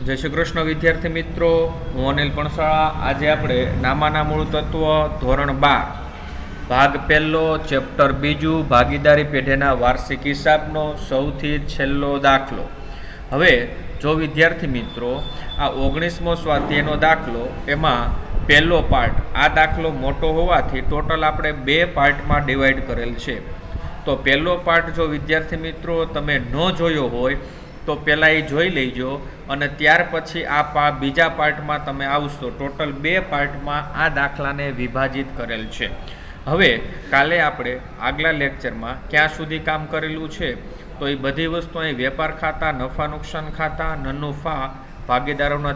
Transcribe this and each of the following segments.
જય શ્રી કૃષ્ણ વિદ્યાર્થી મિત્રો, હું અનિલ પણસાળા. આજે આપણે નામાના મૂળ તત્વ ધોરણ 12 ભાગ પહેલો ચેપ્ટર બીજું ભાગીદારી પેઢીના વાર્ષિક હિસાબનો સૌથી છેલ્લો દાખલો. હવે જો વિદ્યાર્થી મિત્રો આ 19મો સ્વાધ્યાયનો દાખલો, એમાં પહેલો પાર્ટ, આ દાખલો મોટો હોવાથી ટોટલ આપણે 2 પાર્ટમાં ડિવાઈડ કરેલ છે. તો પહેલો પાર્ટ જો વિદ્યાર્થી મિત્રો તમે ન જોયો હોય તો પહેલાં એ જોઈ લેજો, અને ત્યાર પછી આ બીજા પાર્ટમાં તમે આવશો. ટોટલ 2 પાર્ટમાં આ દાખલાને વિભાજિત કરેલ છે. હવે કાલે આપણે આગલા લેક્ચરમાં ક્યાં સુધી કામ કરેલું છે તો એ બધી વસ્તુ અહીં વેપાર ખાતા, નફા નુકસાન ખાતા, નફા, ભાગીદારોના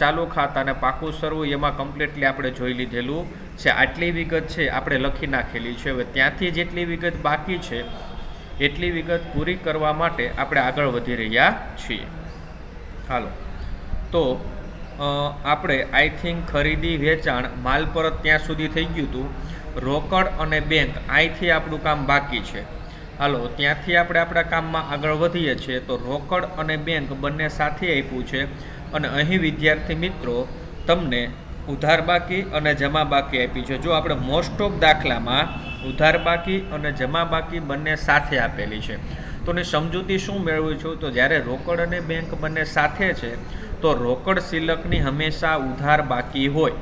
ચાલુ ખાતા અને પાકું સરવું એમાં કમ્પ્લીટલી આપણે જોઈ લીધેલું છે. આટલી વિગત છે આપણે લખી નાખેલી છે. હવે ત્યાંથી જેટલી વિગત બાકી છે એટલી વિગત પૂરી કરવા માટે આપણે આગળ વધી રહ્યા છીએ. હાલો, તો આપણે આઈ થિંક ખરીદી વેચાણ માલ પરત ત્યાં સુધી થઈ ગયું હતું. રોકડ અને બેંક અહીંથી આપણું કામ બાકી છે. હાલો, ત્યાંથી આપણે આપણા કામમાં આગળ વધીએ છીએ. તો રોકડ અને બેંક બંને સાથે આપ્યું છે, અને અહીં વિદ્યાર્થી મિત્રો તમને ઉધાર બાકી અને જમા બાકી આપી છે. જો આપણે મોસ્ટ ઓફ દાખલામાં ઉધાર બાકી અને જમા બાકી બંને સાથે આપેલી છે. તો ને સમજૂતી શું મેળવું છું, તો જ્યારે રોકડ અને બેંક બંને સાથે છે તો રોકડ સિલકની હંમેશા ઉધાર બાકી હોય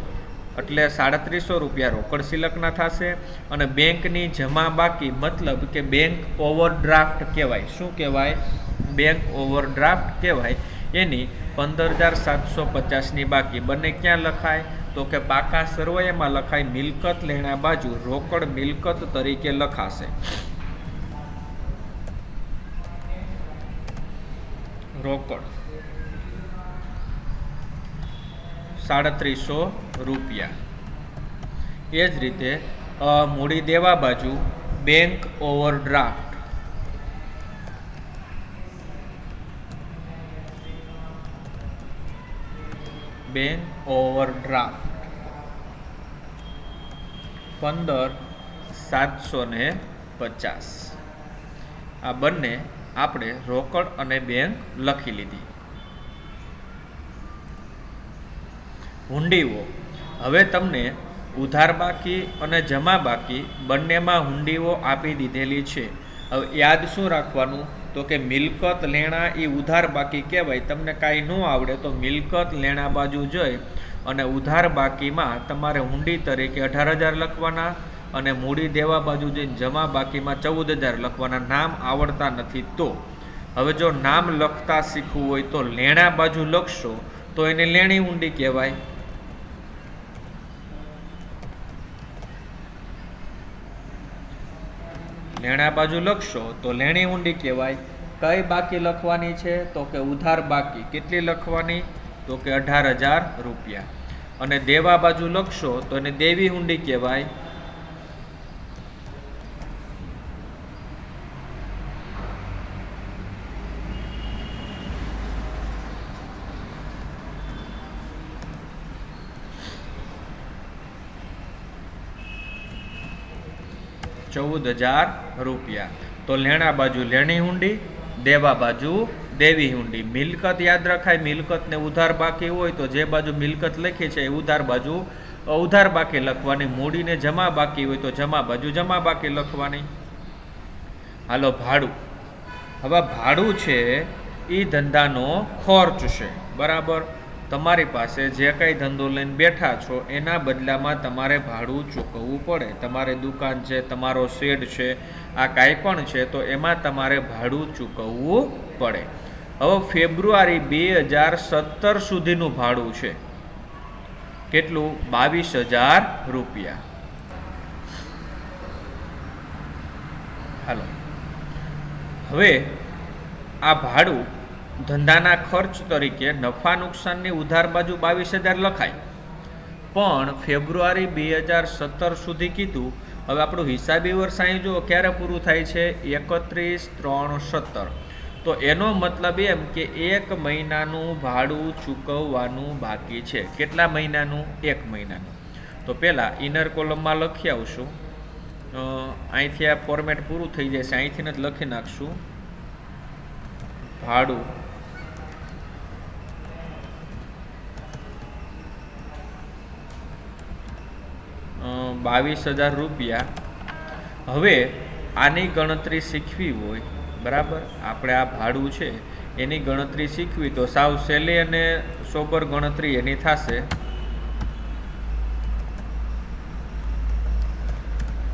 એટલે 3700 રૂપિયા રોકડ સિલકના થશે, અને બેંકની જમા બાકી મતલબ કે બેંક ઓવરડ્રાફ્ટ કહેવાય. શું કહેવાય? બેંક ઓવરડ્રાફ્ટ કહેવાય. એની 15750ની બાકી. બંને ક્યાં લખાય? તો કે પાકા સરવૈયામાં લખાય. મિલકત લેણા બાજુ રોકડ મિલકત તરીકે લખાશે. રોકડ 3700 રૂપિયા. એ જ રીતે મૂડી દેવા બાજુ બેંક ઓવરડ્રાફ્ટ. Bank overdraft 15750. આ બંને આપણે રોકડ અને બેંક લખી લીધી. હુંડીઓ, હવે તમને ઉધાર બાકી અને જમા બાકી બંનેમાં હુંડીઓ આપી દીધેલી છે. હવે યાદ શું રાખવાનું, તો કે મિલકત લેણા એ ઉધાર બાકી કહેવાય. તમને કાંઈ ન આવડે તો મિલકત લેણા બાજુ જઈ અને ઉધાર બાકીમાં તમારે હુંડી તરીકે 18,000 લખવાના, અને મૂડી દેવા બાજુ જઈને જમા બાકીમાં 14,000 લખવાના. નામ આવડતા નથી તો હવે જો નામ લખતા શીખવું હોય તો લેણા બાજુ લખશો તો એને લેણી હુંડી કહેવાય. લેણા બાજુ લખશો તો લેણી હુંડી કહેવાય. કઈ બાકી લખવાની છે? તો કે ઉધાર બાકી. કેટલી લખવાની? તો કે 18,000 રૂપિયા. અને દેવા બાજુ લખશો તો એને દેવી હુંડી કહેવાય. ₹14,000. તો લેણા બાજુ લેણી હુંડી, દેવા બાજુ દેવી હુંડી. મિલકત યાદ રખાય. મિલકતને ઉધાર બાકી હોય તો જે બાજુ મિલકત લખી છે એ ઉધાર બાજુ ઉધાર બાકી લખવાની. મૂડીને જમા બાકી હોય તો જમા બાજુ જમા બાકી લખવાની. હાલો, ભાડું. હવે ભાડું છે એ ધંધાનો ખર્ચ છે, બરાબર. તમારી પાસે જે કંઈ ધંધો લઈને બેઠા છો એના બદલામાં તમારે ભાડું ચૂકવવું પડે. તમારી દુકાન છે, તમારો શેડ છે, આ કાંઈ પણ છે તો એમાં તમારે ભાડું ચૂકવવું પડે. હવે ફેબ્રુઆરી 2017 સુધીનું ભાડું છે કેટલું? 22,000 રૂપિયા. હાલો, હવે આ ભાડું ધંધાના ખર્ચ તરીકે નફા નુકસાનની ઉધાર બાજુ 22,000 લખાય, પણ ફેબ્રુઆરી 2017 સુધી કીધું. હવે આપણું હિસાબી વર્ષ અહીં જો ક્યારે પૂરું થાય છે? 31/3/17. તો એનો મતલબ એમ કે 1 મહિનાનું ભાડું ચૂકવવાનું બાકી છે. કેટલા મહિનાનું? 1 મહિનાનું. તો પહેલાં ઇનર કોલમમાં લખી આવશું. અહીંથી આ ફોર્મેટ પૂરું થઈ જશે, અહીંથી જ લખી નાખશું ભાડું 22,000 રૂપિયા। હવે આની ગણતરી શીખવી હોય, બરાબર, આપણે આ ભાડું છે એની ગણતરી શીખવી તો સાવ સહેલી અને સોબર ગણતરી એની થશે।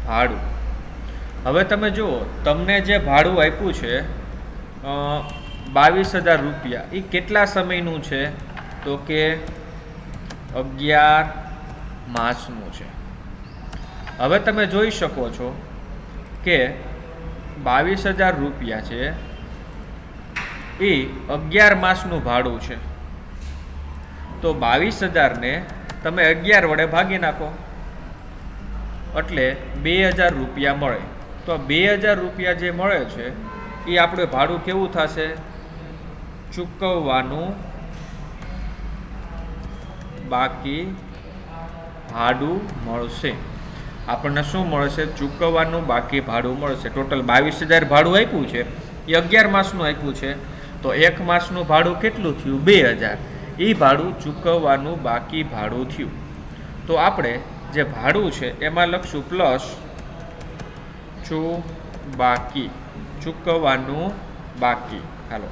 ભાડું, હવે તમે જુઓ, તમને જે ભાડું આપ્યું છે 22,000 રૂપિયા, એ કેટલા સમયનું છે? તો કે 11 માસનું છે। હવે તમે જોઈ શકો છો કે 22,000 રૂપિયા છે એ 11 માસનું ભાડું છે। તો 22,000 ને તમે 11 વડે ભાગી નાખો એટલે 2,000 રૂપિયા મળે। તો 2,000 રૂપિયા જે મળે છે એ આપણે ભાડું કેવું થશે? ચૂકવવાનું બાકી ભાડું મળશે। આપણને શું મળશે? ચૂકવવાનું બાકી ભાડું મળશે। ટોટલ 22,000 ભાડું આપ્યું છે, એ 11 માસનું આપ્યું છે, તો એક માસનું ભાડું કેટલું થયું? 2,000। એ ભાડું ચૂકવવાનું બાકી ભાડું થયું। તો આપણે જે ભાડું છે એમાં લખશું પ્લસ બાકી, ચૂકવવાનું બાકી। હાલો,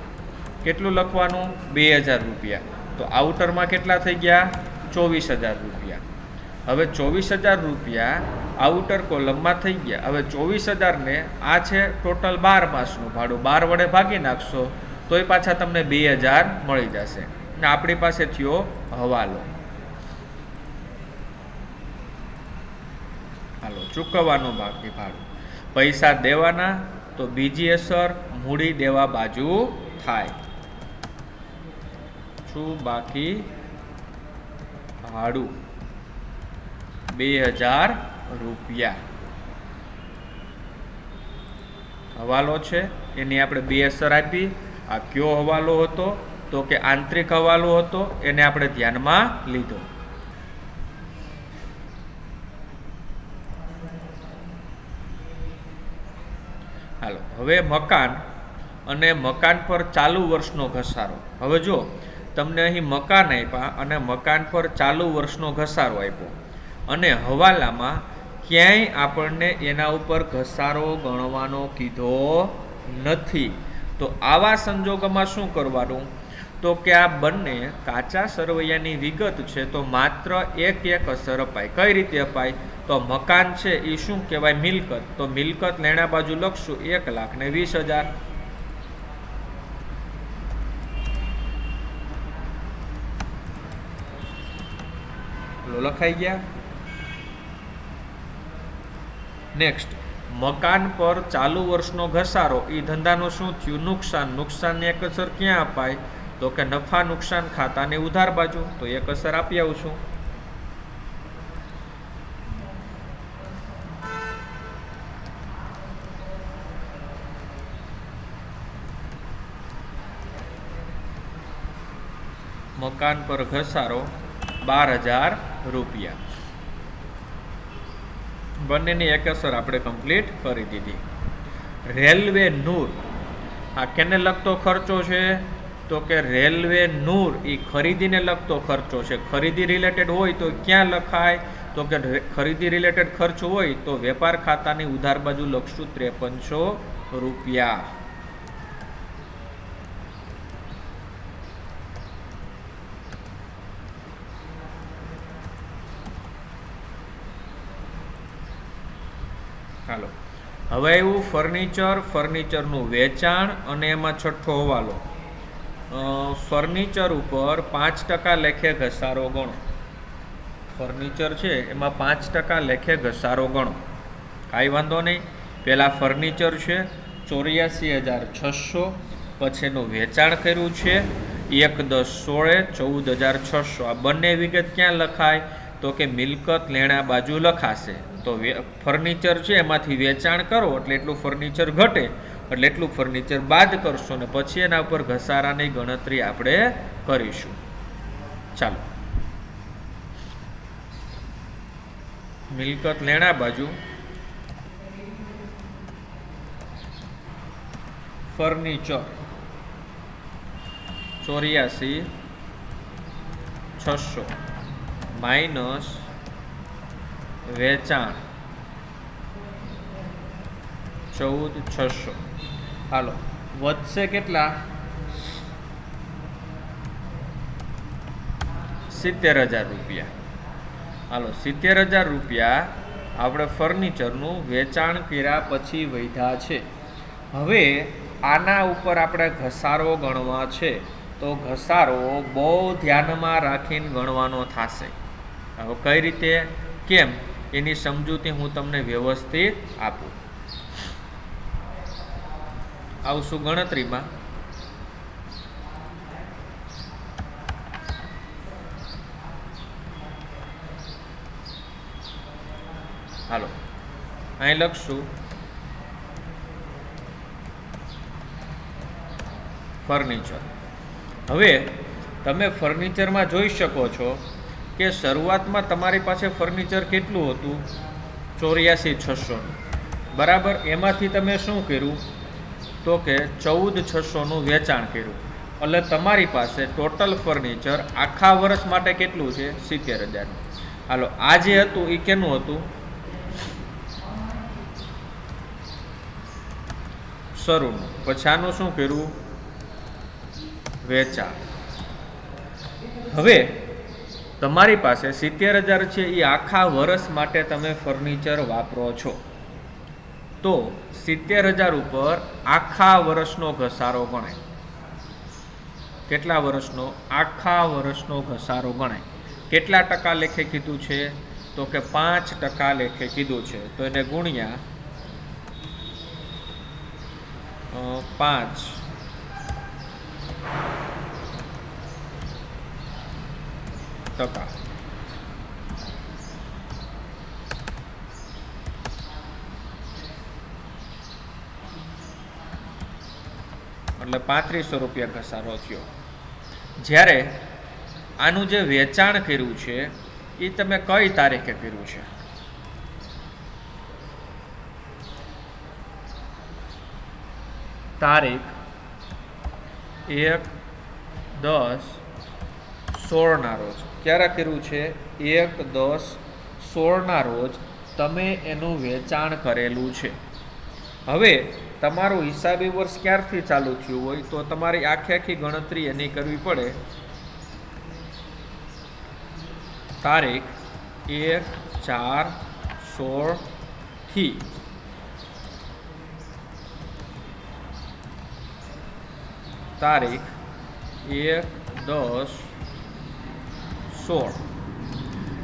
કેટલું લખવાનું? 2,000 રૂપિયા। તો આઉટરમાં કેટલા થઈ ગયા? 24,000 રૂપિયા। હવે 24,000 રૂપિયા આઉટર કોલમમાં થઈ ગયા। હવે 24,000 ને આ છે ટોટલ 12 માસનું ભાડું, 12 વડે ભાગી નાખશો તો એ પાછા તમને 2,000 મળી જશે। ને આપણી પાસે થયો હવાલો। હાલો, ચૂકવવાનું બાકી ભાડું, પૈસા દેવાના તો બીજી અસર મૂડી દેવા બાજુ થાય। બાકી ભાડું 2,000 રૂપિયા। હવાલો છે એની આપણે 2 અસર આપી। આ કયો હવાલો હતો? તો કે આંતરિક હવાલો હતો, એને આપણે ધ્યાનમાં લીધો। હાલો, હવે મકાન અને મકાન પર ચાલુ વર્ષનો ઘસારો। હવે જો તમને અહીં મકાન આપ્યા અને મકાન પર ચાલુ વર્ષનો ઘસારો આપ્યો અને હવાલામાં ક્યાંય આપણને એના ઉપર ઘસારો ગણવાનો કીધો નથી, તો આવા સંજોગોમાં શું કરવાનું? તો કે આ બંને કાચા સરવૈયાની વિગત છે તો માત્ર એક અસર અપાય। કઈ રીતે અપાય? તો મકાન છે એ શું કહેવાય? મિલકત। તો મિલકત લેણા બાજુ લખશું 1,20,000। લખાઈ ગયા। નેક્સ્ટ, મકાન પર ચાલુ વર્ષનો ઘસારો, એ ધંધાનું શું થયું? નુકસાન। નુકસાનની એક અસર ક્યાં અપાય? તો કે નફા નુકસાન ખાતાની ઉધાર બાજુ, તો એક અસર આપી આવું છું। મકાન પર ઘસારો 12,000 રૂપિયા। બંનેની એક અસર આપણે કમ્પ્લીટ કરી દીધી। રેલવે નૂર, આ કેને લગતો ખર્ચો છે? તો કે રેલવે નૂર એ ખરીદીને લગતો ખર્ચો છે। ખરીદી રિલેટેડ હોય તો ક્યાં લખાય? તો કે ખરીદી રિલેટેડ ખર્ચ હોય તો વેપાર ખાતાની ઉધાર બાજુ લખશું 5300 રૂપિયા। હાલો, હવે એવું ફર્નિચરનું વેચાણ અને એમાં છઠ્ઠો હવાલો। ફર્નિચર ઉપર 5% લેખે ઘસારો ગણો। ફર્નિચર છે એમાં 5% લેખે ઘસારો ગણો, કાંઈ વાંધો નહીં। પહેલાં ફર્નિચર છે 84,600, પછી એનું વેચાણ કર્યું છે 1/10/16 14,600। આ બંને વિગત ક્યાં લખાય? તો કે મિલકત લેણા બાજુ લખાશે। તો ફર્નિચર છે એમાંથી વેચાણ કરો એટલે એટલું ફર્નિચર ઘટે, એટલે એટલું ફર્નિચર બાદ કરશો ને પછી એના ઉપર ઘસારાની ગણતરી આપણે કરીશું। ચાલો, મિલકત લેણા બાજુ ફર્નિચર 84,600 માઇનસ વેચાણ 14,600. હાલો, વધશે કેટલા? 70,000 રૂપિયા. હાલો, 70,000 રૂપિયા આપણે ફર્નિચરનું વેચાણ કર્યા પછી વધ્યા છે. હવે આના ઉપર આપણે ઘસારો ગણવા છે, તો ઘસારો બહુ ધ્યાનમાં રાખીને ગણવાનો થશે. હવે કઈ રીતે, કેમ, એની સમજૂતી હું તમને વ્યવસ્થિત આપું. આવશું ગણતરીમાં. હાલો, અહીં લખશું ફર્નિચર. હવે તમે ફર્નિચરમાં જોઈ શકો છો કે શરૂઆતમાં તમારી પાસે ફર્નિચર કેટલું હતું? 84,600. બરાબર. એમાંથી તમે શું કર્યું? તો કે 14,600નું વેચાણ કર્યું. એટલે તમારી પાસે ટોટલ ફર્નિચર આખા વર્ષ માટે કેટલું છે? 70,000. હાલો, આ જે હતું એ કેનું હતું? શરૂનું. પછી આનું શું કર્યું? વેચાણ. હવે તમારી પાસે 70,000 છે, એ આખા વર્ષ માટે તમે ફર્નિચર વાપરો છો, તો 70,000 ઉપર આખા વર્ષનો ઘસારો ગણાય. કેટલા વર્ષનો? આખા વર્ષનો ઘસારો ગણાય. કેટલા ટકા લેખે કીધું છે? તો કે 5% લેખે કીધું છે. તો એને ગુણ્યા 5 ટકા. એટલે 3500 રૂપિયા ઘસારો થયો. જ્યારે આનું જે વેચાણ કર્યું છે એ તમે કઈ તારીખે કર્યું છે? તારીખ 1/10/16 ના રોજ. ક્યારે કર્યું છે? 1/10/16 ના રોજ તમે એનું વેચાણ કરેલું છે. હવે તમારું હિસાબી વર્ષ ક્યારથી ચાલુ થયું હોય, તો તમારી આખી ગણતરી એની કરવી પડે. તારીખ 1/4/16 થી તારીખ 1/10/16.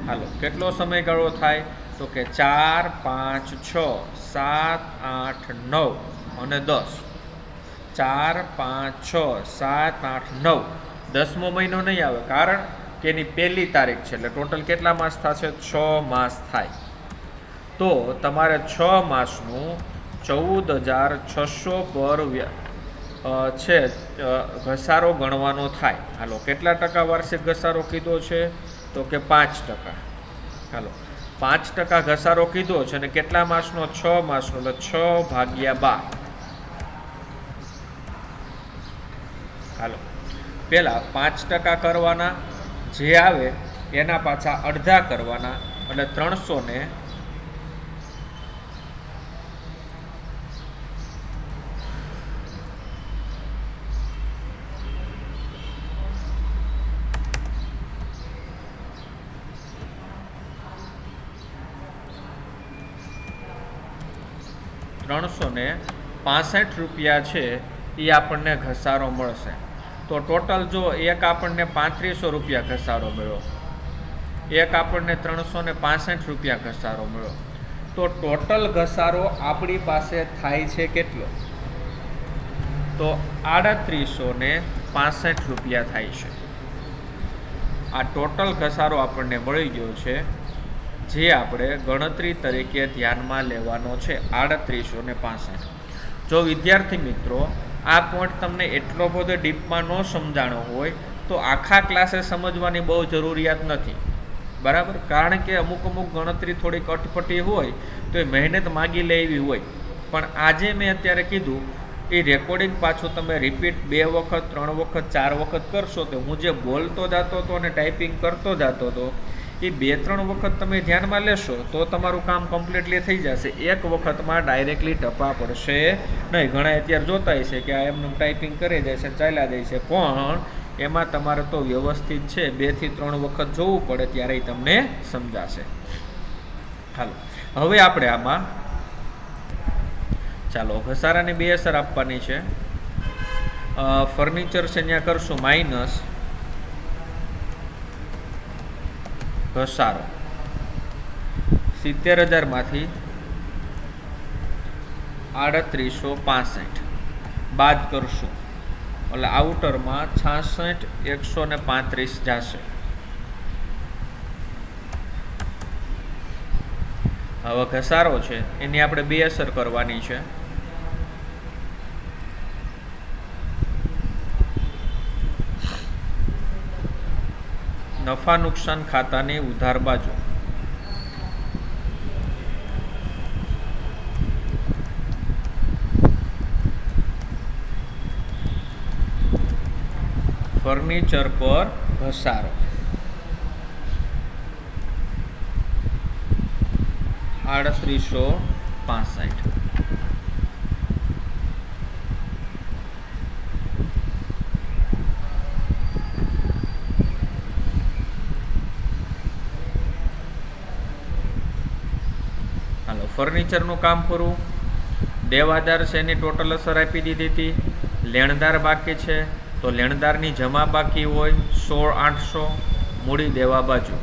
હાલો, કેટલો સમયગાળો થાય? તો કે 4, 5, 6, 7, 8, 9 અને 10. 4, 5, 6, 7, 8, 9. 10મો મહિનો નહીં આવે, કારણ કે એની પહેલી તારીખ છે. એટલે ટોટલ કેટલા માસ થશે? 6 માસ થાય. તો તમારે 6 માસનું 14,600 પર છે ઘસારો ગણવાનો થાય. હાલો, કેટલા ટકા વાર્ષિક ઘસારો કીધો છે? તો કે 5%. હાલો, 5% ઘસારો કીધો છે અને કેટલા માસનો? 6 માસનો. એટલે 6/12. હાલો, પહેલા 5% કરવાના, જે આવે એના પાછા અડધા કરવાના, એટલે 300 ને 365 રૂપિયા છે એ આપણને ઘસારો મળશે. તો ટોટલ જો એક આપણને 3500 રૂપિયા ઘસારો મળ્યો, એક આપણને 365 રૂપિયા ઘસારો મળ્યો, તો ટોટલ ઘસારો આપણી પાસે થાય છે કેટલો? તો 3865 રૂપિયા થાય છે. આ ટોટલ ઘસારો આપણને મળી ગયો છે, જે આપણે ગણતરી તરીકે ધ્યાનમાં લેવાનો છે. 3865. જો વિદ્યાર્થી મિત્રો આ પોઈન્ટ તમને એટલો બધો ડીપમાં ન સમજાણો હોય તો આખા ક્લાસે સમજવાની બહુ જરૂરિયાત નથી. બરાબર. કારણ કે અમુક ગણતરી થોડીક અટપટી હોય તો એ મહેનત માગી લેવી હોય. પણ આજે મેં અત્યારે કીધું એ રેકોર્ડિંગ પાછું તમે રિપીટ 2 વખત 3 વખત 4 વખત કરશો તો હું જે બોલતો જતો હતો અને ટાઈપિંગ કરતો જતો હતો એ 2-3 વખત તમે ધ્યાનમાં લેશો તો તમારું કામ કમ્પ્લીટલી થઈ જશે. એક વખતમાં ડાયરેક્ટલી ટપા પડશે નહીં. ઘણા અત્યારે જોતા છે કે આ એમનું ટાઈપિંગ કરી જાય છે, ચાલ્યા જાય છે, પણ એમાં તમારે તો વ્યવસ્થિત છે 2 થી 3 વખત જોવું પડે, ત્યારે તમને સમજાશે. હાલો, હવે આપણે આમાં ચાલો ઘસારાની 2 અસર આપવાની છે. ફર્નિચર છે ત્યાં કરશું માઇનસ ઘસારો 70,000 માંથી 3865 બાદ કરશું એટલે આઉટરમાં 66,135 જશે. હવે ઘસારો છે એની આપણે 2 અસર કરવાની છે. નફા નુકસાન ખાતાની ઉધાર બાજુ ફર્નિચર પર ઘસારો 3865. હાલો, ફર્નિચરનું કામ પૂરું. દેવાદાર છે એની ટોટલ અસર આપી દીધી હતી. લેણદાર બાકી છે તો લેણદારની જમા બાકી હોય 16,800 મૂડી દેવા બાજુ.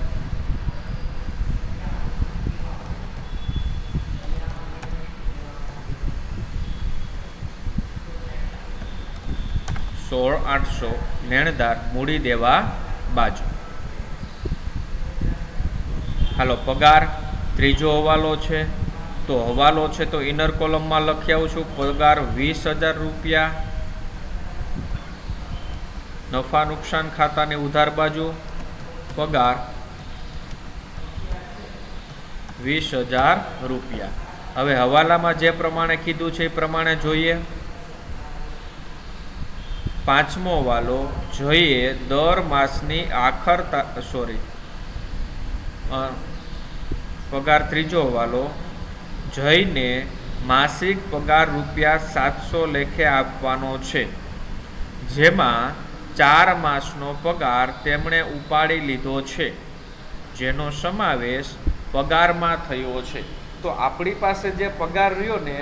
લેણદાર મૂડી દેવા બાજુ. હાલો, પગાર ત્રીજો હવાલો છે તો હવાલો છે તો ઇનર કોલમમાં લખી આવું છું પગાર 20,000 રૂપિયા. નફા નુકસાન ખાતાની ઉધાર બાજુ પગાર 20,000 રૂપિયા. હવે હવાલામાં જે પ્રમાણે કીધું છે એ પ્રમાણે જોઈએ. 5મો હવાલો જોઈએ દર માસની આખર પગાર. ત્રીજો હવાલો જઈને માસિક પગાર ₹700 લેખે આપવાનો છે, જેમાં 4 માસનો પગાર તેમણે ઉપાડી લીધો છે, જેનો સમાવેશ પગારમાં થયો છે. તો આપણી પાસે જે પગાર રહ્યો ને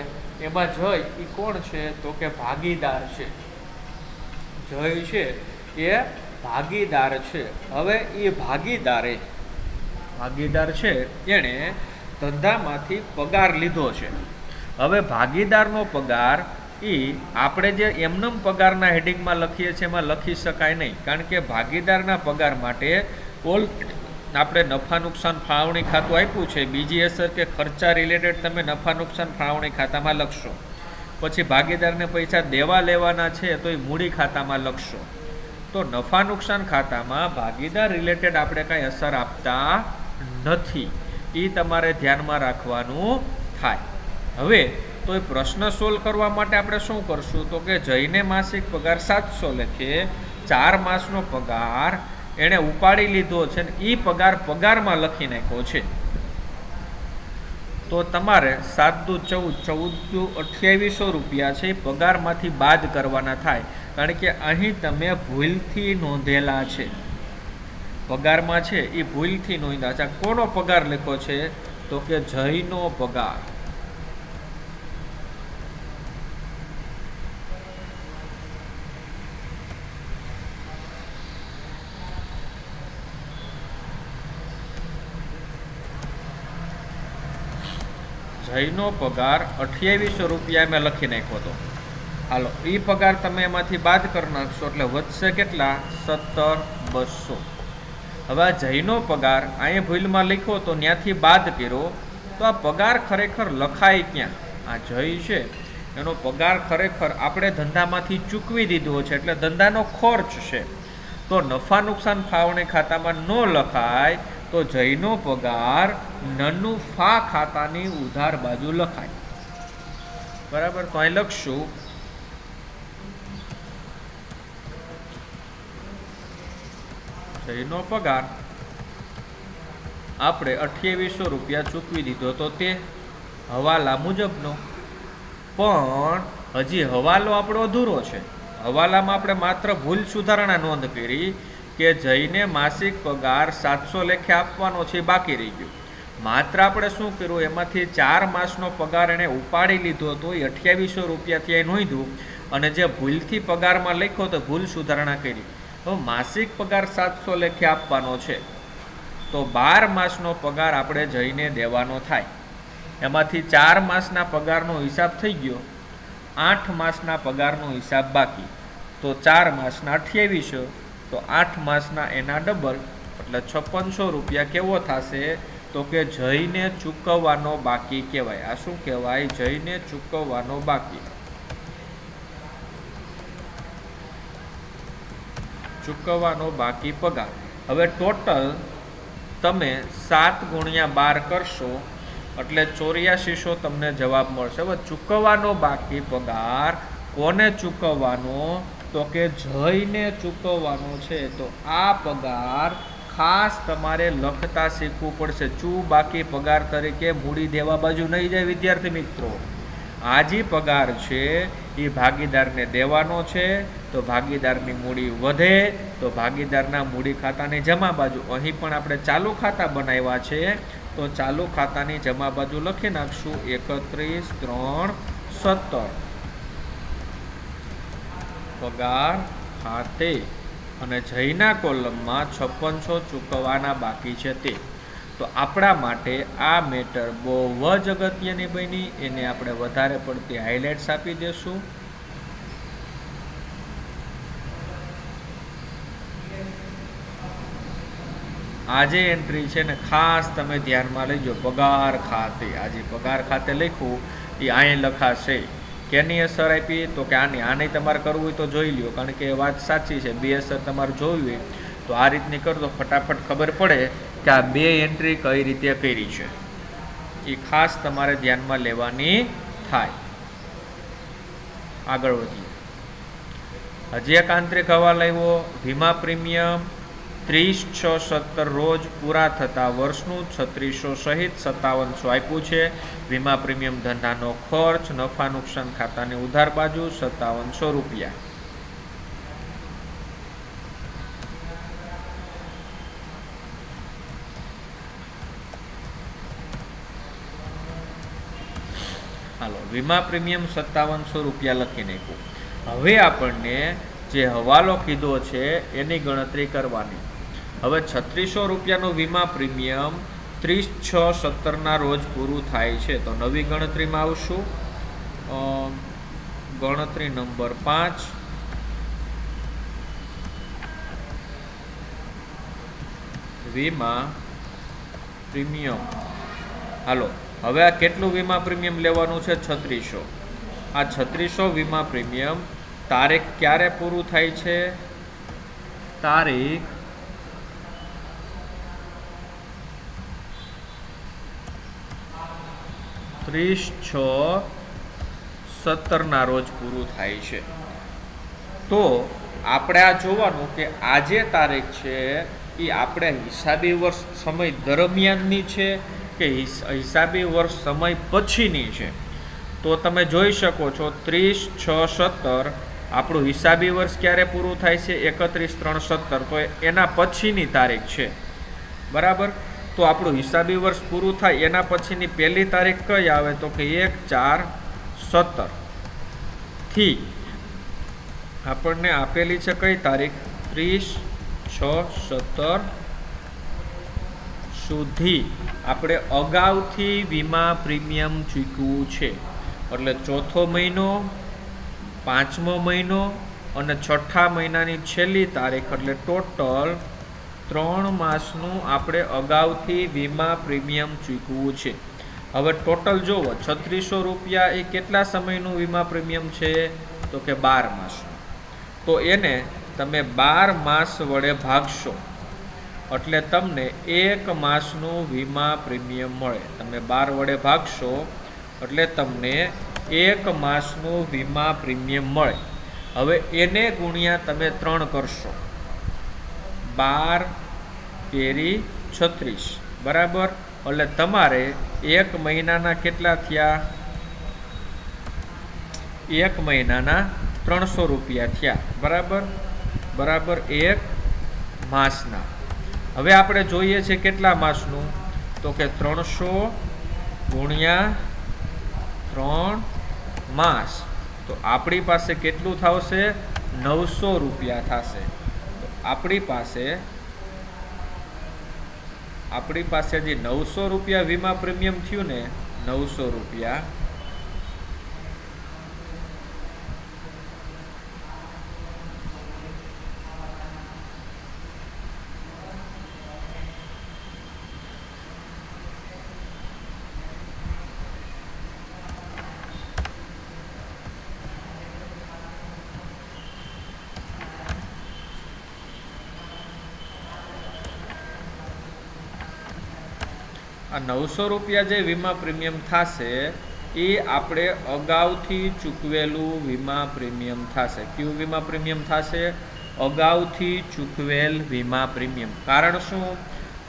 એમાં જય એ કોણ છે તો કે ભાગીદાર છે. જય છે એ ભાગીદાર છે. હવે એ ભાગીદાર છે એણે ધંધામાંથી પગાર લીધો છે. હવે ભાગીદારનો પગાર એ આપણે જે એમનેમ પગારના હેડિંગમાં લખીએ છીએ એમાં લખી શકાય નહીં, કારણ કે ભાગીદારના પગાર માટે આપણે નફા નુકસાન ફાળવણી ખાતું આપ્યું છે. બીજી અસર કે ખર્ચા રિલેટેડ તમે નફા નુકસાન ફાળવણી ખાતામાં લખશો. પછી ભાગીદારને પૈસા દેવા લેવાના છે તો એ મૂડી ખાતામાં લખશો. તો નફા નુકસાન ખાતામાં ભાગીદાર રિલેટેડ આપણે કાંઈ અસર આપતા નથી. એ તમારે ધ્યાનમાં રાખવાનું થાય. હવે તો એ પ્રશ્ન સોલ્વ કરવા માટે આપણે શું કરશું તો કે જઈને માસિક પગાર 700 લખીએ. 4 માસનો પગાર એણે ઉપાડી લીધો છે ને એ પગારમાં લખી નાખ્યો છે. તો તમારે 7 દુ 14, 14 દુ 2800 રૂપિયા છે એ પગારમાંથી બાદ કરવાના થાય, કારણ કે અહીં તમે ભૂલથી નોંધેલા છે. પગારમાં છે એ ભૂલથી નોંધ્યા છે. કોનો પગાર લખ્યો છે તો કે જયનો પગાર. જયનો પગાર 2800 રૂપિયા મેં લખી નાખ્યો હતો. હાલો, એ પગાર તમે એમાંથી બાદ કરી નાખશો એટલે વધશે કેટલા 17,200. હવે આ જયનો પગાર અહીંયા ભૂલમાં લખ્યો તો ત્યાંથી બાદ કર્યો તો આ પગાર ખરેખર લખાય ક્યાં? આ જય છે એનો પગાર ખરેખર આપણે ધંધામાંથી ચૂકવી દીધો છે એટલે ધંધાનો ખર્ચ છે. તો નફા નુકસાન ફાળવણી ખાતામાં ન લખાય તો જયનો પગાર નફા ખાતાની ઉધાર બાજુ લખાય. બરાબર, તો અહીં લખશું જયનો પગાર આપણે 2800 રૂપિયા ચૂકવી દીધો તો તે હવાલા મુજબનો, પણ હજી હવાલો આપણો અધૂરો છે. હવાલામાં આપણે માત્ર ભૂલ સુધારણા નોંધ કરી કે જઈને માસિક પગાર 700 લેખે આપવાનો છે, બાકી રહી ગયું. માત્ર આપણે શું કર્યું, એમાંથી 4 માસનો પગાર એણે ઉપાડી લીધો હતો, એ 2800 રૂપિયાથી એ નોંધ્યું, અને જે ભૂલથી પગારમાં લખ્યો તો ભૂલ સુધારણા કરી. તો માસિક પગાર 700 લેખે આપવાનો છે, તો 12 માસનો પગાર આપણે જઈને દેવાનો થાય. એમાંથી 4 માસના પગારનો હિસાબ થઈ ગયો, 8 માસના પગારનો હિસાબ બાકી. તો 4 માસના 2800, તો 8 માસના એના ડબલ, એટલે 5600 રૂપિયા કેવો થશે, તો કે જઈને ચૂકવવાનો બાકી કહેવાય. આ શું કહેવાય? જઈને ચૂકવવાનો બાકી. ચૂકવવાનો બાકી પગાર. હવે ટોટલ તમે 7 × 12 કરશો એટલે 8400 તમને જવાબ મળશે. હવે ચૂકવવાનો બાકી પગાર કોને ચૂકવવાનો, તો કે જઈને ચૂકવવાનો છે. તો આ પગાર ખાસ તમારે લખતા શીખવું પડશે. બાકી પગાર તરીકે મૂડી દેવા બાજુ નહીં જાય વિદ્યાર્થી મિત્રો. આ જે પગાર છે એ ભાગીદારને દેવાનો છે, તો ભાગીદારની મૂડી વધે તો ભાગીદારના મૂડી ખાતાની જમા બાજુ. અહીં પણ આપણે ચાલુ ખાતા બનાવ્યા છે, તો ચાલુ ખાતાની જમા બાજુ લખી નાખશું 31/3/17 પગાર ખાતે, અને જઈના કોલમમાં 5600 ચૂકવવાના બાકી છે તે. તો આપણા માટે આ મેટર બહુ જ અગત્યની બની, એને આપણે વધારે પડતી હાઇલાઇટ્સ આપી દેશું. આજે એન્ટ્રી છે ને ખાસ તમે ધ્યાનમાં લેજો, પગાર ખાતે. આજે પગાર ખાતે લખ્યું એ અહીં લખાશે. કેની અસર આપી, તો કે આને તમારે કરવું હોય તો જોઈ લ્યો, કારણ કે વાત સાચી છે. 2 અસર તમારે જોવી હોય તો આ રીતની કરો તો ફટાફટ ખબર પડે કે આ 2 એન્ટ્રી કઈ રીતે કરી છે. એ ખાસ તમારે ધ્યાનમાં લેવાની થાય. આગળ વધીએ. હજી એક આંતરિક હવાલો આવ્યો. વીમા પ્રીમિયમ 30/6/17 રોજ પૂરા થતા વર્ષનું 3600 સહિત 5700 આપ્યું છે. વીમા પ્રીમિયમ ધંધાનો ખર્ચ નફા નુકસાન ખાતાની ઉધાર બાજુ 5700 રૂપિયા. હાલો, વીમા પ્રીમિયમ 5700 રૂપિયા લખી નાખ્યું. હવે આપણને જે હવાલો કીધો છે એની ગણતરી કરવાની. હવે 3600 રૂપિયાનું વીમા પ્રીમિયમ 30/6/17 રોજ પૂરું થાય છે. તો નવી ગણતરીમાં આવશું. ગણતરી નંબર 5. વીમા પ્રીમિયમ. હાલો, હવે આ કેટલું વીમા પ્રીમિયમ લેવાનું છે? 3600. આ 3600 વીમા પ્રીમિયમ તારીખ ક્યારે પૂરું થાય છે? તારીખ 30/6/17 રોજ પૂરું થાય છે. તો આપણે આ જોવાનું કે આ જે તારીખ છે એ આપણે હિસાબી વર્ષ સમય દરમિયાનની છે કે હિસાબી વર્ષ સમય પછીની છે. તો તમે જોઈ શકો છો 30/6/17 આપણું હિસાબી વર્ષ ક્યારે પૂરું થાય છે? 31/3/17. તો એના પછીની તારીખ છે, બરાબર. તો આપણું હિસાબી વર્ષ પૂરું થાય એના પછીની પહેલી તારીખ કઈ આવે? તો કે 1/4/17 થી આપણને આપેલી છે કઈ તારીખ? 30/6/17 સુધી આપણે અગાઉથી વીમા પ્રીમિયમ ચૂકવવું છે. એટલે ચોથો મહિનો, 5મો મહિનો અને 6થા મહિનાની છેલ્લી તારીખ, એટલે ટોટલ 3 માસનું આપણે અગાઉથી વીમા પ્રીમિયમ ચૂકવવું છે. હવે ટોટલ જોવો, 3600 રૂપિયા એ કેટલા સમયનું વીમા પ્રીમિયમ છે? તો કે 12 માસનું. તો એને તમે 12 માસ વડે ભાગશો એટલે તમને 1 માસનું વીમા પ્રીમિયમ મળે. તમે 12 વડે ભાગશો એટલે તમને 1 માસનું વીમા પ્રીમિયમ મળે. હવે એને ગુણ્યા તમે 3 કરશો. 12 તેરી 36 बराबर। એટલે તમારે એક મહિનાના કેટલા થયા? એક મહિનાના 300 રૂપિયા થયા, બરાબર બરાબર એક માસના। હવે આપણે જોઈએ છે કેટલા માસનું, તો કે 300 ગુણ્યા 3 માસ, તો આપણી પાસે કેટલું થશે? 900 રૂપિયા થશે। તો આપણી પાસે જે 900 રૂપિયા વીમા પ્રીમિયમ થયું ને, 900 રૂપિયા, આ 900 રૂપિયા જે વીમા પ્રીમિયમ થશે એ આપણે અગાઉથી ચૂકવેલું વીમા પ્રીમિયમ થશે। કયું વીમા પ્રીમિયમ થશે? અગાઉથી ચૂકવેલ વીમા પ્રીમિયમ। કારણ શું?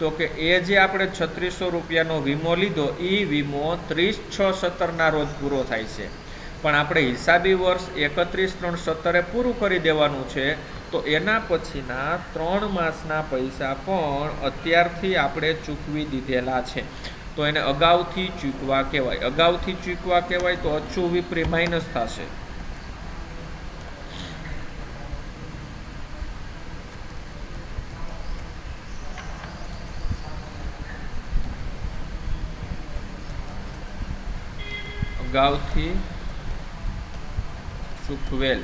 તો કે એ જે આપણે 3600 રૂપિયાનો વીમો લીધો એ વીમો 30/6/17 રોજ પૂરો થાય છે, પણ આપણે હિસાબી વર્ષ 31/3/17 પૂરું કરી દેવાનું છે। તો એના પછીના 3 માસના પૈસા પણ અત્યારથી આપણે ચૂકવી દીધેલા છે, તો એને અગાઉથી ચૂકવા કહેવાય। અગાઉથી ચૂકવા કહેવાય તો અચ્છું વિપરી માઇનસ થશે। અગાઉથી ચૂકવેલ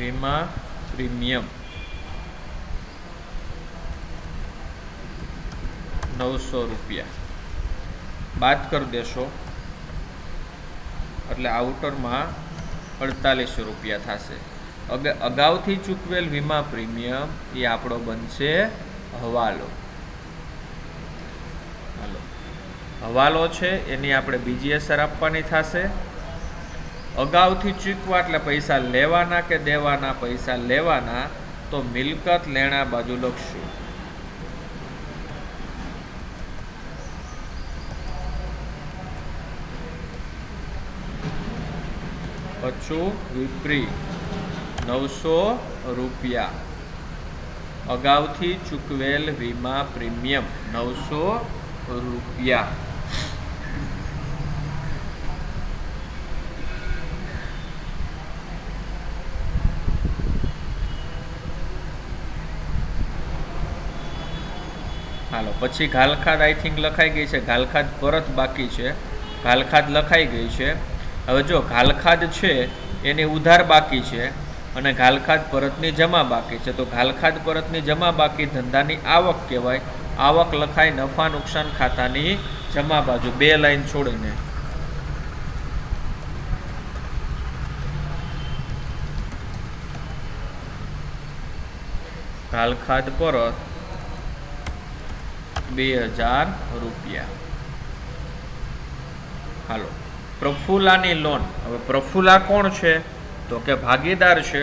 વીમા પ્રીમિયમ 900 રૂપિયા બાદ કરી દેશો એટલે આઉટરમાં 48 રૂપિયા થશે। અગાઉથી ચૂકવેલ વીમા પ્રીમિયમ એ આપણો બનશે હવાલો। હવાલો છે એની આપણે બીજી અસર આપવાની થશે। અગાઉથી ચૂકવા એટલે પૈસા લેવાના કે દેવાના? પૈસા લેવાના, તો મિલકત લેણા બાજુ લખશું। અચૂ વિપરી 900 રૂપિયા અગાઉથી ચૂકવેલ વીમા પ્રીમિયમ 900 રૂપિયા। હાલો પછી ઘાલખાદ આઈ થિંક લખાઈ ગઈ છે, ઘાલખાદ પરત બાકી છે, ઘાલખાદ લખાઈ ગઈ છે। હવે જો ઘાલખાદ છે એની ઉધાર બાકી છે અને ઘાલખાદ પરતની જમા બાકી છે, તો ઘાલખાદ પરતની જમા બાકી ધંધાની આવક કહેવાય। આવક લખાય નફા નુકસાન ખાતાની જમા બાજુ, 2 લાઈન છોડીને। ઘાલખાદ પરત 2000 રૂપિયા। હાલો પ્રફુલ્લાની લોન। હવે પ્રફુલ્લા કોણ છે? તો કે ભાગીદાર છે।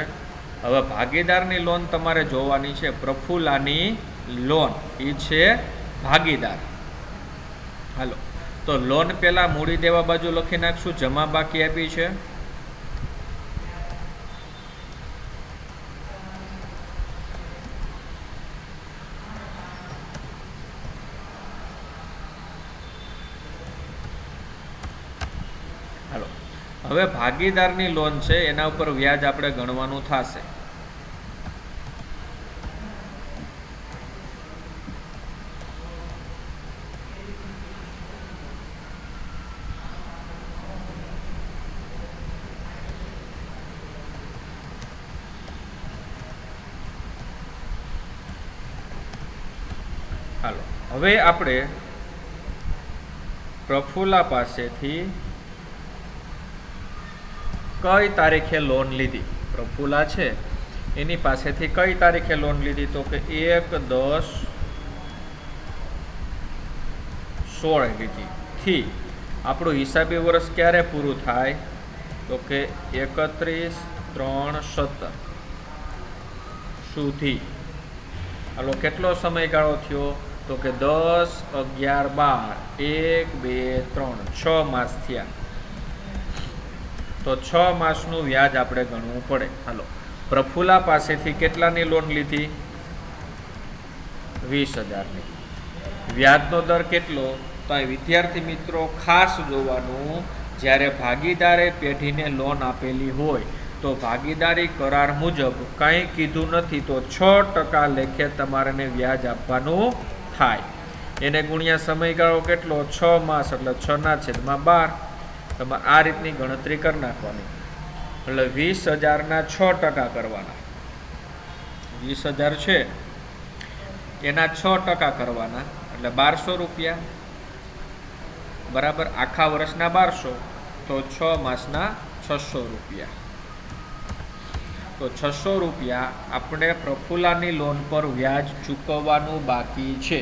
હવે ભાગીદારની લોન તમારે જોવાની છે। પ્રફુલ્લાની લોન એ છે ભાગીદાર। હાલો તો લોન પહેલા મૂડી દેવા બાજુ લખી નાખશું, જમા બાકી આપી છે। હાલો હવે ભાગીદારની લોન છે એના ઉપર વ્યાજ આપણે ગણવાનું થશે। હાલો હવે આપણે પ્રફુલ્લા પાસેથી કઈ તારીખે લોન લીધી? પ્રફુલ્લા છે એની પાસેથી કઈ તારીખે લોન લીધી? તો કે 1/10/16 લીધી થી આપણું હિસાબી વર્ષ ક્યારે પૂરું થાય? તો કે 31/3/17 સુધી હાલો કેટલો સમયગાળો થયો તો કે 10, 11, 12, 1, 2, 3, 6 માસ થયા. તો 6 માસનું વ્યાજ આપણે ગણવું પડે. હાલો પ્રફુલ્લા પાસેથી કેટલાની લોન લીધી? 20,000ની. વ્યાજનો દર કેટલો? તો આ વિદ્યાર્થી મિત્રો ખાસ જોવાનું, જ્યારે ભાગીદારે પેઢીને લોન આપેલી હોય તો ભાગીદારી કરાર મુજબ કંઈ કીધું નથી તો 6% લેખે તમારે વ્યાજ આપવાનું થાય. એને ગુણ્યા સમયગાળો કેટલો? 6 માસ એટલે 6/12. તમારે આ રીતની ગણતરી કરી નાખવાની. એટલે 20,000ના 6% કરવાના. 20,000 છે એના 6% કરવાના એટલે 1200 રૂપિયા બરાબર. આખા વર્ષના 1200 તો 6 માસના 600 રૂપિયા. તો 600 રૂપિયા આપણે પ્રફુલ્લાની લોન પર વ્યાજ ચૂકવવાનું બાકી છે.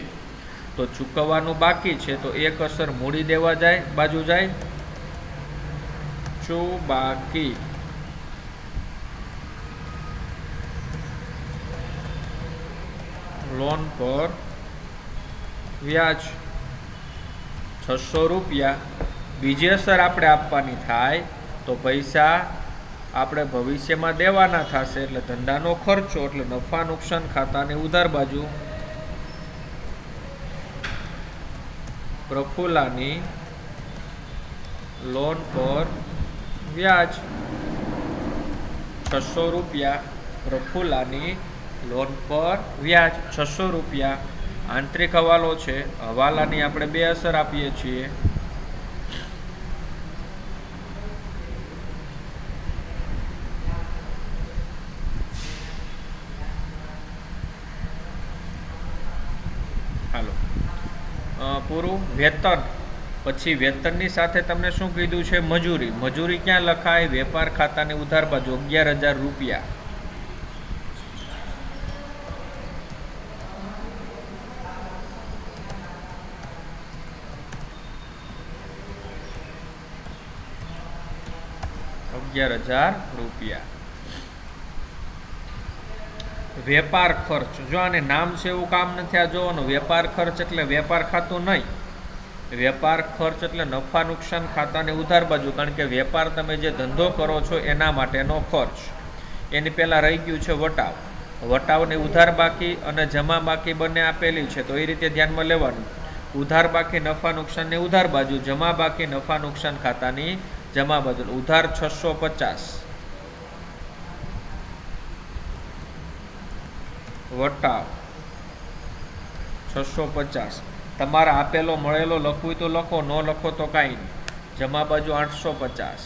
તો ચૂકવવાનું બાકી છે તો એક અસર મૂડી દેવા જાય બાજુ જાય, બાકી લોન પર વ્યાજ 600 રૂપિયા. બીજી અસર આપણે આપવાની થાય તો પૈસા આપણે ભવિષ્યમાં દેવાના થશે એટલે ધંધાનો ખર્ચો એટલે નફા નુકસાન ખાતાની ઉધાર બાજુ. પ્રફુલ્લાની લોન પર વ્યાજ 600 રૂપિયા. પ્રફુલ્લાની લોન પર વ્યાજ 600 રૂપિયા. આંતરિક હવાલો છે, હવાલાની આપણે 2 અસર આપીએ છીએ. હાલો પૂરું. વેતન પછી વેતનની સાથે તમને શું કીધું છે? મજૂરી. મજૂરી ક્યાં લખાય? વેપાર ખાતાની ઉધાર બાજુ 11,000 રૂપિયા. રૂપિયા. વેપાર ખર્ચ, જો આને નામ છે એવું કામ નથી આ જોવાનું. વેપાર ખર્ચ એટલે વેપાર ખાતું નહીં. વેપાર ખર્ચ એટલે નફા નુકસાન ખાતાની ઉધાર બાજુ. કારણ કે વેપાર તમે જે ધંધો કરો છો એના માટેનો ખર્ચ. એની પહેલાં રહી ગયું છે વટાવ. વટાવની ઉધાર બાકી અને જમા બાકી બંને આપેલી છે તો એ રીતે ધ્યાનમાં લેવાનું. ઉધાર બાકી નફા નુકસાનની ઉધાર બાજુ, જમા બાકી નફા નુકસાન ખાતાની જમા બાજુ. ઉધાર 650, વટાવ 650. તમારે આપેલો મળેલો લખવું તો લખો, ન લખો તો કાંઈ નહીં. જમા બાજુ 850.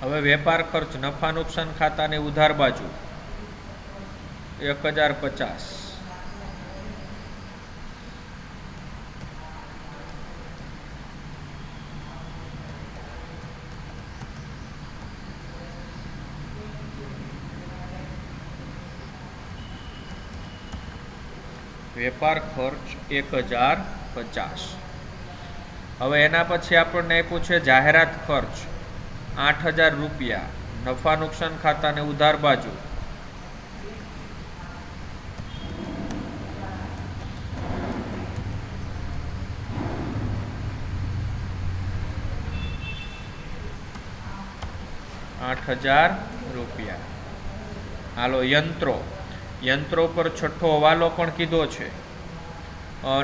હવે વેપાર ખર્ચ નફા નુકસાન ખાતાની ઉધાર બાજુ 1050. વેપાર ખર્ચ 1050. હવે એના પછી આપણને આપ્યું છે જાહેરાત ખર્ચ 8,000 રૂપિયા. નફા નુકસાન ખાતાને ઉધાર બાજુ 8,000 રૂપિયા. હાલો યંત્રો. યંત્રો પર છઠ્ઠો હવાલો પણ કીધો છે.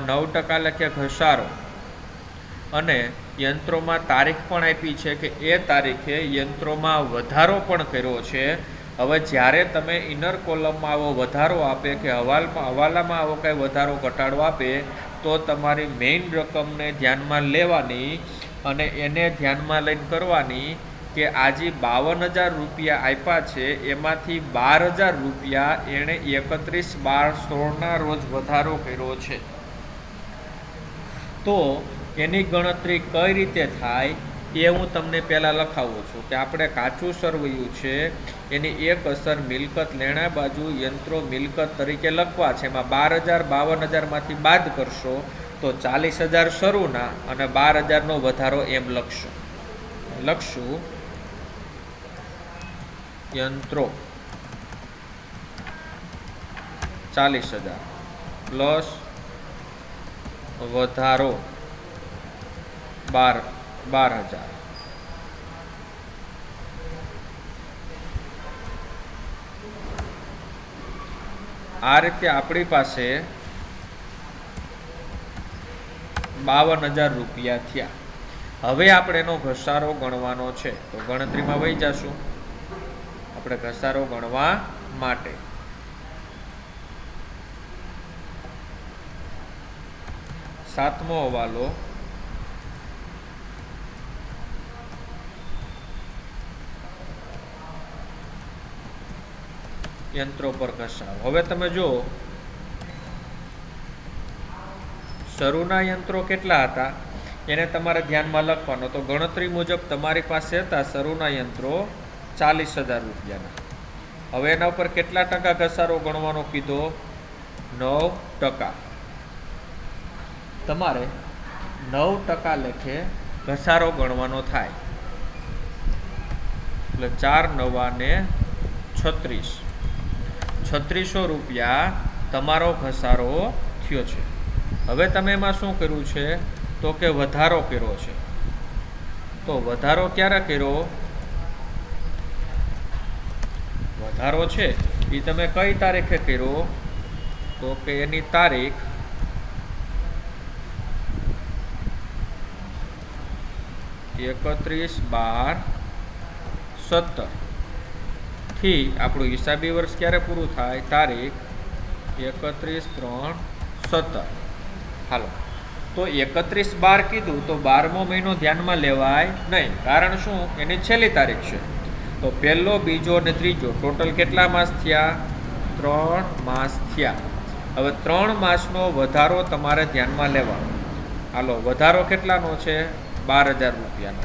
9% લેખે ઘસારો અને યંત્રોમાં તારીખ પણ આપી છે કે એ તારીખે યંત્રોમાં વધારો પણ કર્યો છે. હવે જ્યારે તમે ઇનર કોલમમાં આવો વધારો આપે કે હવાલામાં આવો કંઈ વધારો ઘટાડો આપે તો તમારી મેઇન રકમને ધ્યાનમાં લેવાની અને એને ધ્યાનમાં લઈને કરવાની કે આજે 52,000 રૂપિયા આપ્યા છે એમાંથી 12,000 રૂપિયા એણે 31/12/16ના રોજ વધારો કર્યો છે. તો એની ગણતરી કઈ રીતે થાય એ હું તમને પહેલાં લખાવું છું કે આપણે કાચું સરવૈયું છે એની એક અસર મિલકત લેણા બાજુ યંત્રો મિલકત તરીકે લખવા છે. એમાં 12,000 52,000માંથી બાદ કરશો તો 40,000 શરૂના અને 12,000નો વધારો એમ લખશું યંત્રો 40,000 પ્લસ વધારો 12,000. આ રીતે આપણી પાસે 52,000 રૂપિયા થયા. હવે આપણે એનો ઘસારો ગણવાનો છે, તો ગણતરીમાં વહી જશું આપણે ઘસારો ગણવા માટે. સાતમો હવાલો યંત્રો પર ઘસારો. હવે તમે જો શરૂના યંત્રો કેટલા હતા એને તમારે ધ્યાનમાં લખવાનો. તો ગણતરી મુજબ તમારી પાસે હતા શરૂના યંત્રો 40,000 રૂપિયાના. હવે એના ઉપર કેટલા ટકા ઘસારો ગણવાનો કીધો? 9%. તમારે 9% લેખે ઘસારો ગણવાનો થાય. એટલે 4 9 ને 36. 3600 રૂપિયા તમારો ઘસારો થયો છે. હવે તમે એમાં શું કર્યું છે? તો કે વધારો કર્યો છે. તો વધારો ક્યારે કર્યો? વધારો છે એ તમે કઈ તારીખે કર્યો? તો કે એની તારીખ 31/12/17 થી આપણું હિસાબી વર્ષ ક્યારે પૂરું થાય? તારીખ 31/3/17. હાલો, તો 31/12 કીધું તો 12મો મહિનો ધ્યાનમાં લેવાય નહીં. કારણ શું? એની છેલ્લી તારીખ છે. તો પહેલો, બીજો અને ત્રીજો ટોટલ કેટલા માસ થયા? 3 માસ થયા. હવે 3 માસનો વધારો તમારે ધ્યાનમાં લેવાનો. હાલો, વધારો કેટલાનો છે? 12,000 રૂપિયાનો.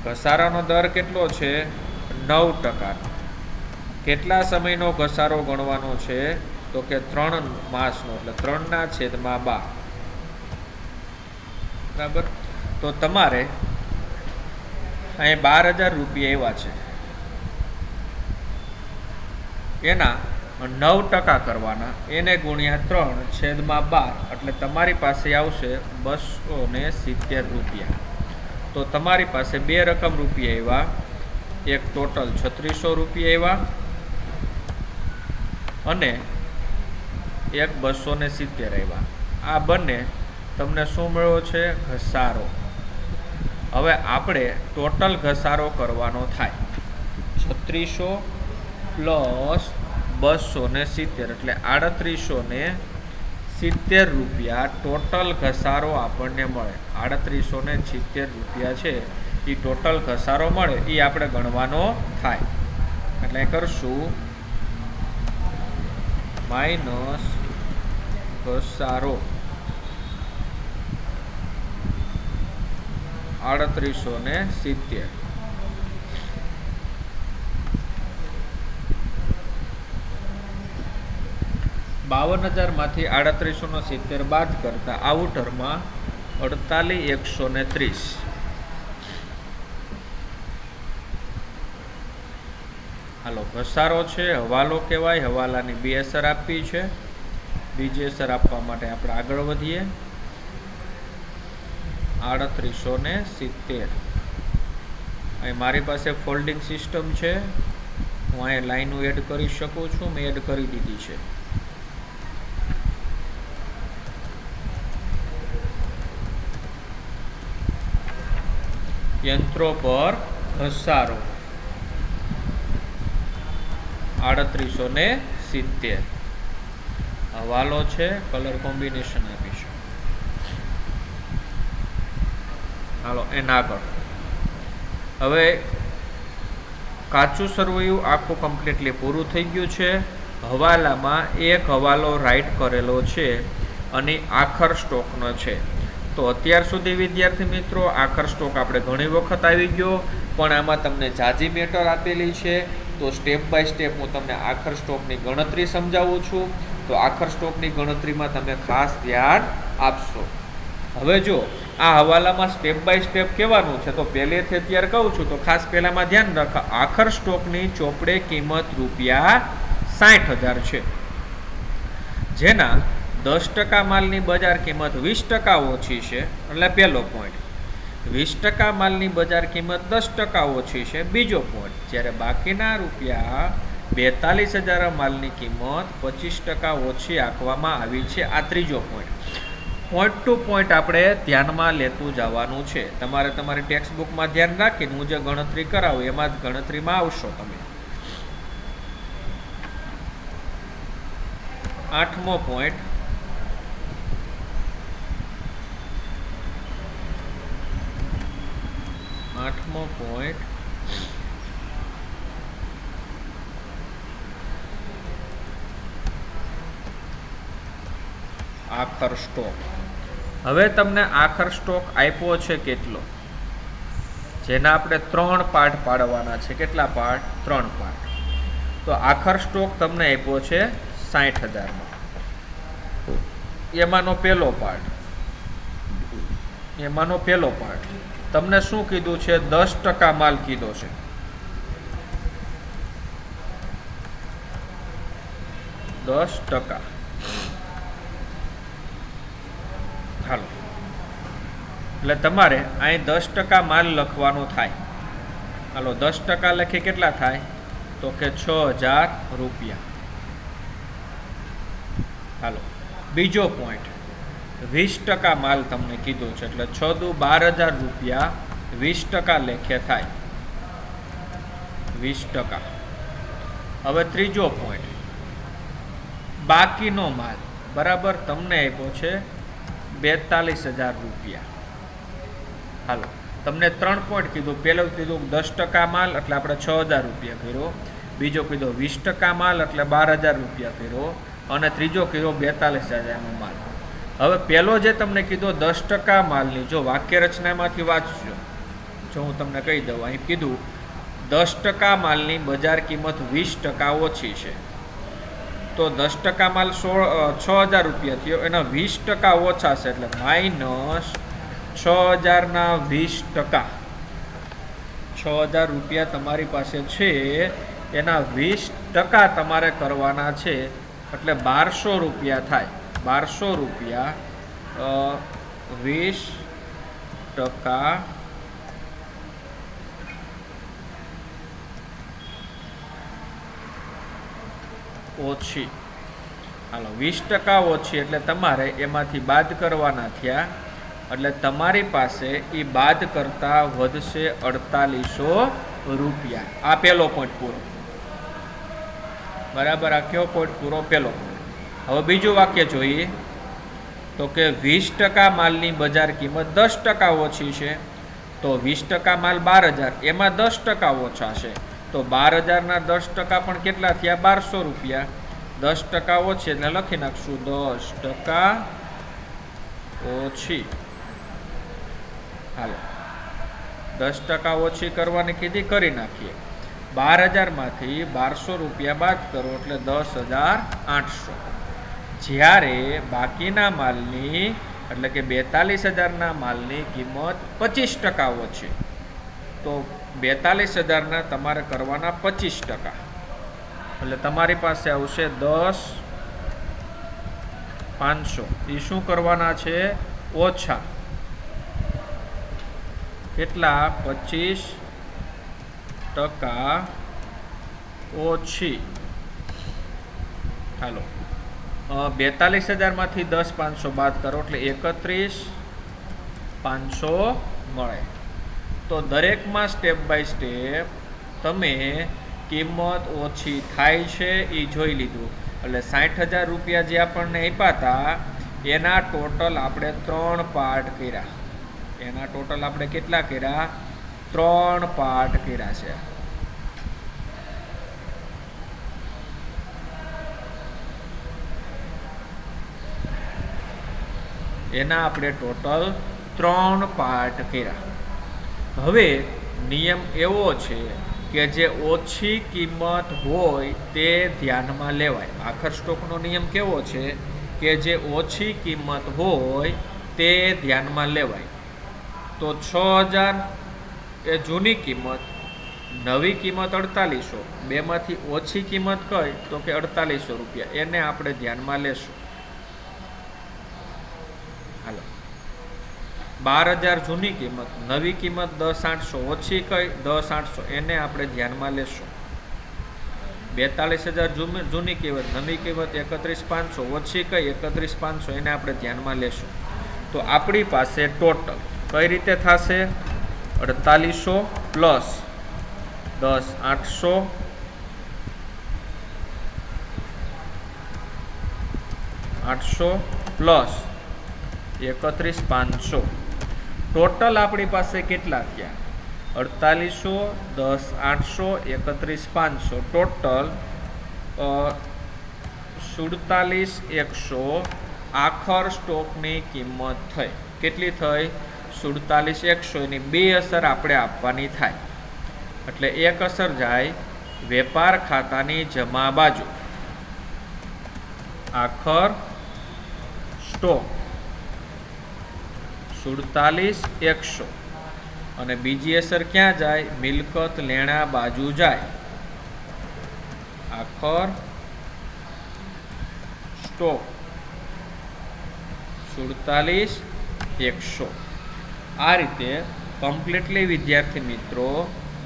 ઘસારાનો દર કેટલો છે? 9%. કેટલા સમયનો ઘસારો ગણવાનો છે? તો કે 3 માસનો, એટલે 3/12. બરાબર. તો તમારે અહીં 12,000 રૂપિયા એવા છે, એના 9% કરવાના, એને ગુણ્યા 3/12, એટલે તમારી પાસે આવશે 270 રૂપિયા. તો તમારી પાસે બે રકમ રૂપિયા એવા, એક ટોટલ 3600 રૂપિયા એવા અને એક 270 આવ્યા. આ બંને તમને શું મળ્યો છે? ઘસારો. હવે આપણે ટોટલ ઘસારો કરવાનો થાય. 3600 પ્લસ 270 એટલે 3870 રૂપિયા ટોટલ ઘસારો આપણને મળે. 3870 રૂપિયા છે એ ટોટલ ઘસારો મળે, એ આપણે ગણવાનો થાય. એટલે કરશું માઇનસ ઘસારો 3870. 52,000 માંથી 3870 બાદ કરતા આઉટરમાં 48,130. હાલો, ઘસારો છે, હવાલો કહેવાય. હવાલાની બે અસર આપવી છે. બીજી અસર આપવા માટે આપણે આગળ વધીએ. 3870. અહીં મારી પાસે ફોલ્ડિંગ સિસ્ટમ છે, હું અહીંયા લાઈનો એડ કરી શકું છું. મેં એડ કરી દીધી છે. યંત્રો પર ઘસારો 3870. હવાલો છે, કલર કોમ્બિનેશન આપીશું. હાલો, એના આગળ હવે કાચું સરવૈયું આખું કમ્પ્લીટલી પૂરું થઈ ગયું છે. હવાલામાં એક હવાલો રાઈટ કરેલો છે અને આખર સ્ટોકનો છે. તો અત્યાર સુધી વિદ્યાર્થી મિત્રો આખર સ્ટોક આપણે ઘણી વખત આવી ગયો, પણ આમાં તમને જાજી મેટર આપેલી છે. તો સ્ટેપ બાય સ્ટેપ હું તમને આખર સ્ટોકની ગણતરી સમજાવું છું. તો આખર સ્ટોકની ગણતરીમાં તમે ખાસ ધ્યાન આપશો. હવે જો આ હવાલામાં સ્ટેપ બાય સ્ટેપ કહેવાનું છે, તો પહેલેથી અત્યારે કહું છું તો ખાસ પહેલામાં ધ્યાન રાખો, આખર સ્ટોકની ચોપડે કિંમત રૂપિયા 60,000 છે, જેના 10% માલની બજાર કિંમત 20% ઓછી છે, એટલે પહેલો પોઈન્ટ. 20% માલની બજાર કિંમત 10% ઓછી છે, બીજો પોઈન્ટ. જ્યારે બાકીના રૂપિયા 42,000 માલની કિંમત 25% ઓછી આંકવામાં આવી છે, આ ત્રીજો પોઈન્ટ. પોઈન્ટ ટુ પોઈન્ટ આપણે ધ્યાનમાં લેતું જવાનું છે. તમારે તમારી ટેક્સ્ટ બુકમાં ધ્યાન રાખીને હું જે ગણતરી કરાવું એમાં જ ગણતરીમાં આવશો તમે. 8મો પોઈન્ટ, આખર સ્ટોક. હવે તમને આખર સ્ટોક આપ્યો છે કેટલો, જેના આપણે 3 પાર્ટ પાડવાના છે. કેટલા પાર્ટ? 3 પાર્ટ. તો આખર સ્ટોક તમને આપ્યો છે 60,000નો. એમાંનો પહેલો પાર્ટ તમને શું કીધું છે? 10% માલ કીધો છે. 10%. હાલો, એટલે તમારે અહીં 10% માલ લખવાનો થાય. હાલો, 10% લખી કેટલા થાય? તો કે 6,000 રૂપિયા. હાલો, બીજો પોઈન્ટ, 20% માલ તમને કીધું છે, એટલે 6 દુ 12,000 રૂપિયા 20% લેખે થાય. 20%. હવે ત્રીજો પોઈન્ટ, બાકીનો માલ બરાબર તમને આપ્યો છે 42,000 રૂપિયા. હાલો, તમને 3 પોઈન્ટ કીધું. પહેલું કીધું 10% માલ એટલે આપણે 6,000 રૂપિયા કર્યો, બીજો કીધો 20% માલ એટલે 12,000 રૂપિયા કર્યો, અને ત્રીજો કીધો 42,000નો માલ. હવે પહેલો જે તમને કીધો 10% માલની, જો વાક્ય રચનામાંથી વાંચજો, જો હું તમને કહી દઉં, અહીં કીધું 10% માલની બજાર કિંમત 20% ઓછી છે. તો 10% માલ 6,000 રૂપિયા થયો, એના 20% ઓછા છે, એટલે માઇનસ 6,000ના 20%. 6,000 રૂપિયા તમારી પાસે છે, એના 20% તમારે કરવાના છે, એટલે 1,200 રૂપિયા થાય. 1,200 રૂપિયા 20% ઓછી. હાલો, 20% ઓછી એટલે તમારે એમાંથી બાદ કરવાના થયા, એટલે તમારી પાસે એ બાદ કરતા વધશે 4,800 રૂપિયા. આ પહેલો પોઈન્ટ પૂરો. બરાબર, આ કયો પોઈન્ટ પૂરો? પહેલો પોઈન્ટ. હવે બીજું વાક્ય જોઈએ, તો કે 20% માલની બજાર કિંમત 10% ઓછી છે. તો 20% માલ 12,000, એમાં 10% ઓછા છે, તો 12,000ના 10% પણ કેટલા થયા? 1,200 રૂપિયા. 10% ઓછી એટલે લખી નાખશું 10% ઓછી. હાલો, 10% ઓછી કરવાની કીધી, કરી નાખીએ. 12,000માંથી 1,200 રૂપિયા બાદ કરો એટલે 10,800. જ્યારે બાકીના માલની એટલે કે 42,000ના માલની કિંમત 25% ઓછી, તો 42,000ના તમારે કરવાના 25%, એટલે તમારી પાસે આવશે 10,500. એ શું કરવાના છે? ઓછા. કેટલા? 25% ઓછી. હાલો, 42,000માંથી 10,500 બાદ કરો એટલે 31,500 મળે. તો દરેકમાં સ્ટેપ બાય સ્ટેપ તમે કિંમત ઓછી થાય છે એ જોઈ લીધું. એટલે 60,000 રૂપિયા જે આપણને આપ્યા હતા એના ટોટલ આપણે 3 પાર્ટ કર્યા. એના ટોટલ આપણે કેટલા કર્યા? 3 પાર્ટ કર્યા છે. એના આપણે ટોટલ 3 પાર્ટ કર્યા. હવે નિયમ એવો છે કે જે ઓછી કિંમત હોય તે ધ્યાનમાં લેવાય. આખર સ્ટોકનો નિયમ કેવો છે કે જે ઓછી કિંમત હોય તે ધ્યાનમાં લેવાય. તો 6000 એ જૂની કિંમત, નવી કિંમત 4800, બેમાંથી ઓછી કિંમત કઈ તો કે 4800 રૂપિયા, એને આપણે ધ્યાનમાં લેશું. હાલો, 12000 જૂની કિંમત, નવી કિંમત 10800, ઓછી કઈ 10800, એને આપણે ધ્યાનમાં લેશું. 42000 જૂની કિંમત, નવી કિંમત 31500, ઓછી કઈ 31500, એને આપણે ધ્યાનમાં લેશું. તો આપણી પાસે ટોટલ કઈ રીતે થશે? 4800 પ્લસ 10800 પ્લસ 31500. ટોટલ આપણી પાસે કેટલા થયા? 4800, 10800, 31500. ટોટલ 47100 આખર સ્ટોકની કિંમત થઈ. કેટલી થઈ? 47100. એની બે અસર આપણે આપવાની થાય. એટલે એક અસર જાય વેપાર ખાતાની જમા બાજુ, આખર સ્ટોક 47100, અને બીજી અસર ક્યાં જાય? મિલકત લેણા બાજુ જાય, આખર સ્ટોક 47100. આ રીતે કમ્પ્લીટલી વિદ્યાર્થી મિત્રો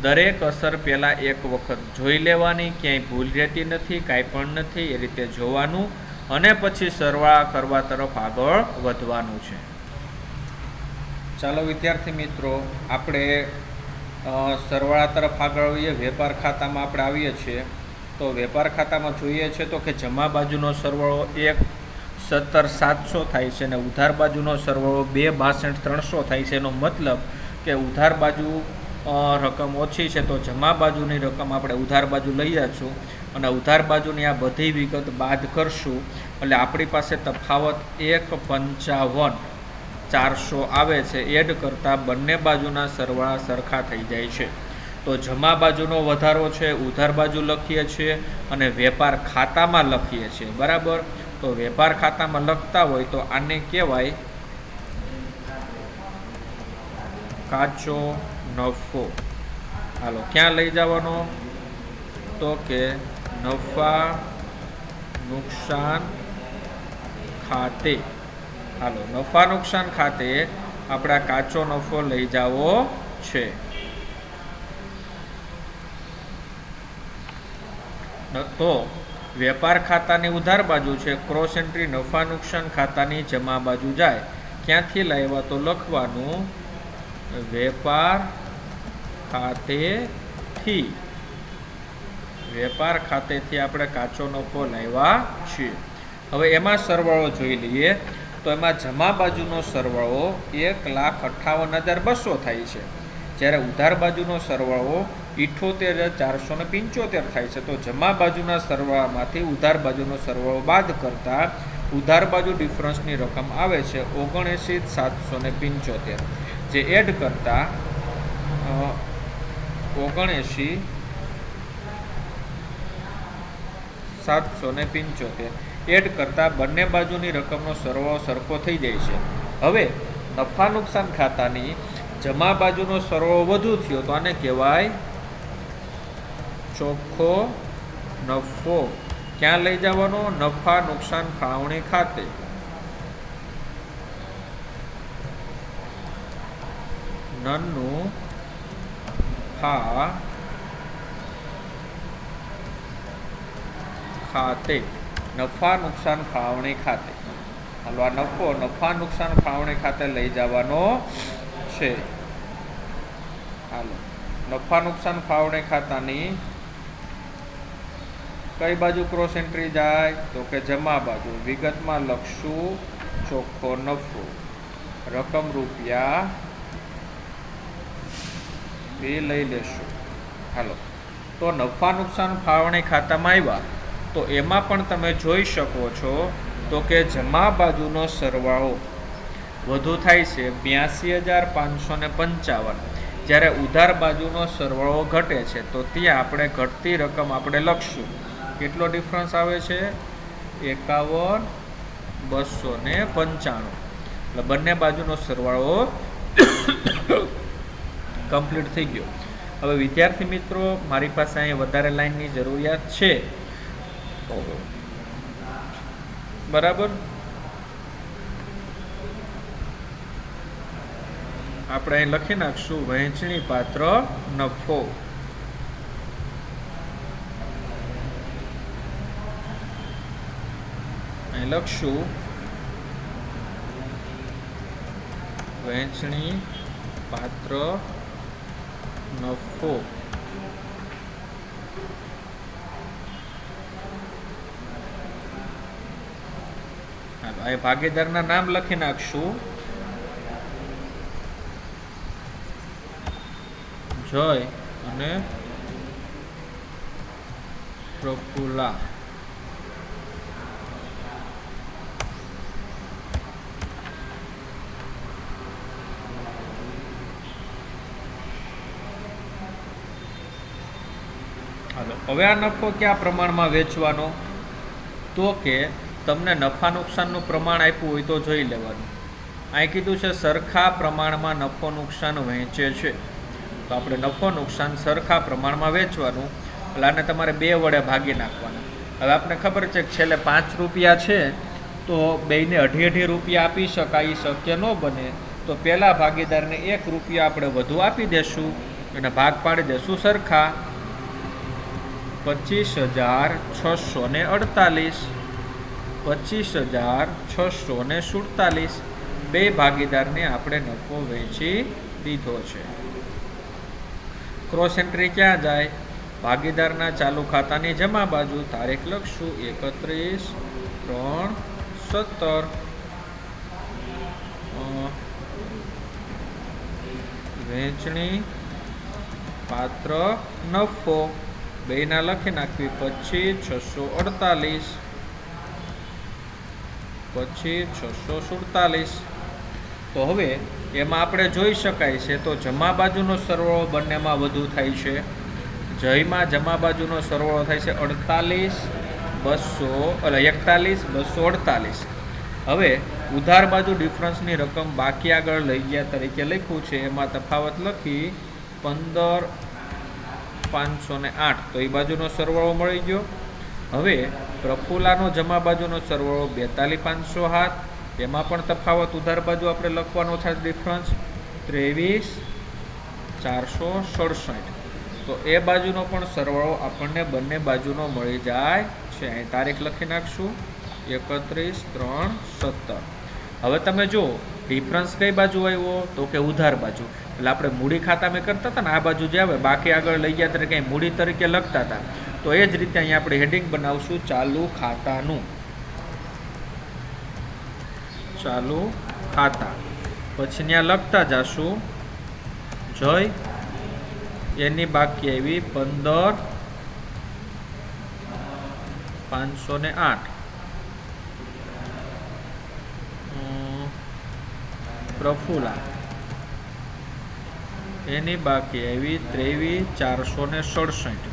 દરેક અસર પહેલાં એક વખત જોઈ લેવાની, ક્યાંય ભૂલ રહેતી નથી, કાંઈ પણ નથી, એ રીતે જોવાનું અને પછી સરવાળા કરવા તરફ આગળ વધવાનું છે. ચાલો વિદ્યાર્થી મિત્રો, આપણે સરવાળા તરફ આગળ આવીએ. વેપાર ખાતામાં આપણે આવીએ છીએ. તો વેપાર ખાતામાં જોઈએ છે તો કે જમા બાજુનો સરવાળો 1,17,700 થાય છે અને ઉધાર બાજુનો સરવાળો 2,62,300 થાય છે. એનો મતલબ કે ઉધાર બાજુ રકમ ઓછી છે તો જમા બાજુની રકમ આપણે ઉધાર બાજુ લઈ જઈશું અને ઉધાર બાજુની આ બધી વિગત બાદ કરશું. એટલે આપણી પાસે તફાવત 1,55,400 આવે છે. એડ કરતાં બંને બાજુના સરવાળા સરખા થઈ જાય છે. તો જમા બાજુનો વધારો છે, ઉધાર બાજુ લખીએ છીએ અને વેપાર ખાતામાં લખીએ છીએ. બરાબર? તો વેપાર ખાતામાં લખતા હોય તો આને કહેવાય કાચો નફો. હાલો, ક્યાં લઈ જવાનો? તો કે નફા નુકસાન ખાતે. હાલો, નફા નુકસાન ખાતે આપણે કાચો નફો લઈ જવો છે. તો વેપાર ખાતાની ઉધાર બાજુ છે, ક્રોસ એન્ટ્રી નફા નુકસાન ખાતાની જમા બાજુ જાય. ક્યાંથી લાવ્યા? તો લખવાનું વેપાર ખાતેથી. વેપાર ખાતેથી આપણે કાચો નફો લાવ્યા છીએ. હવે એમાં સરવાળો જોઈ લઈએ. તો એમાં જમા બાજુનો સરવાળો 1,58,200 થાય છે, જ્યારે ઉધાર બાજુનો સરવાળો 78,475 થાય છે. તો જમા બાજુના સરવાળામાંથી ઉધાર બાજુનો સરવાળો બાદ કરતા ઉધાર બાજુ ડિફરન્સની રકમ આવે છે 79,775, જે એડ કરતા 79,775 એડ કરતાં બંને બાજુની રકમનો સરવાળો સરખો થઈ જાય છે. હવે નફા નુકસાન ખાતાની જમા બાજુનો સરવાળો વધુ થયો તો આને કહેવાય ચોખ્ખો નફો. ક્યાં લઈ જવાનો? નફા નુકસાન ફાળવણી ખાતે. નન્નું ફા ખાતે, નફા નુકસાન ફાળવણી ખાતે. હાલો, આ નફો નફા નુકસાન ફાળવણી ખાતે લઈ જવાનો છે. હાલો, નફા નુકસાન ફાળવણી ખાતાની કઈ બાજુ ક્રોસ એન્ટ્રી જાય? તો કે જમા બાજુ. વિગતમાં લખશું ચોખ્ખો નફો, રકમ રૂપિયા 2 લઈ લેશું. હાલો, તો નફા નુકસાન ફાળવણી ખાતામાં આવ્યા તો એમાં પણ તમે જોઈ શકો છો તો કે જમા બાજુનો સરવાળો વધુ થાય છે 82,555, જ્યારે ઉધાર બાજુનો સરવાળો ઘટે છે. તો ત્યાં આપણે ઘટતી રકમ આપણે લખશું. કેટલો ડિફરન્સ આવે છે? 51,295. એટલે બંને બાજુનો સરવાળો કમ્પ્લીટ થઈ ગયો. હવે વિદ્યાર્થી મિત્રો, મારી પાસે અહીં વધારે લાઈનની જરૂરિયાત છે, બરાબર. આપણે અહીં લખી નાખશું વહેંચણી પાત્ર નફો. અહીં લખશું વહેંચણી પાત્ર નફો. અહીં ભાગીદારના નામ લખી નાખશું જય અને પ્રફુલ્લા. હવે આ નફો કયા પ્રમાણમાં વેચવાનો? તો કે તમને નફા નુકસાનનું પ્રમાણ આપ્યું હોય તો જોઈ લેવાનું. અહીં કીધું છે સરખા પ્રમાણમાં નફો નુકસાન વહેંચે છે, તો આપણે નફો નુકસાન સરખા પ્રમાણમાં વેચવાનું. એટલે આને તમારે 2 વડે ભાગી નાખવાના. હવે આપણે ખબર છે કે છેલ્લે 5 રૂપિયા છે, તો બેયને 2.5 રૂપિયા આપી શકાય, એ શક્ય ન બને. તો પહેલા ભાગીદારને 1 રૂપિયા આપણે વધુ આપી દેશું અને ભાગ પાડી દેશું સરખા. 25,648, 25,647. બે ભાગીદારને આપણે નફો વેચી દીધો છે. ક્રોસ એન્ટ્રી ક્યાં જાય? ભાગીદારના ચાલુ ખાતાની જમા બાજુ. તારીખ લખશું 31/3/17. વહેંચણી પાત્ર નફો બેના લખી નાખવી 25,648, 25,647. તો હવે એમાં આપણે જોઈ શકાય છે, તો જમા બાજુનો સરવાળો બંનેમાં વધુ થાય છે. જયમાં જમા બાજુનો સરવાળો થાય છે 41,248. હવે ઉધાર બાજુ ડિફરન્સની રકમ બાકી આગળ લઈ ગયા તરીકે લખ્યું છે, એમાં તફાવત લખી 15,508. તો એ બાજુનો સરવાળો મળી ગયો. હવે પ્રફુલ્લાનો જમા બાજુનો સરવાળો 42,507. એમાં પણ તફાવત ઉધાર બાજુ આપણે લખવાનો થાય ડિફરન્સ 23,467. તો એ બાજુનો પણ સરવાળો આપણને બંને બાજુનો મળી જાય છે. અહીં તારીખ લખી નાખશું 31/3/17. હવે તમે જો ડિફરન્સ કઈ બાજુ આવ્યો? તો કે ઉધાર બાજુ. એટલે આપણે મૂડી ખાતામાં કરતા હતા ને, આ બાજુ જે આવે બાકી આગળ લઈ ગયા તરીકે મૂડી તરીકે લખતા હતા. તો એ જ રીતે અહીંયા આપણે હેડિંગ બનાવશું ચાલુ ખાતાનું. ચાલુ ખાતા. પછી ત્યાં લખતા જશું જય, એની બાકી આવી 15,508. પ્રફુલ્લા એની બાકી આવી 23,467.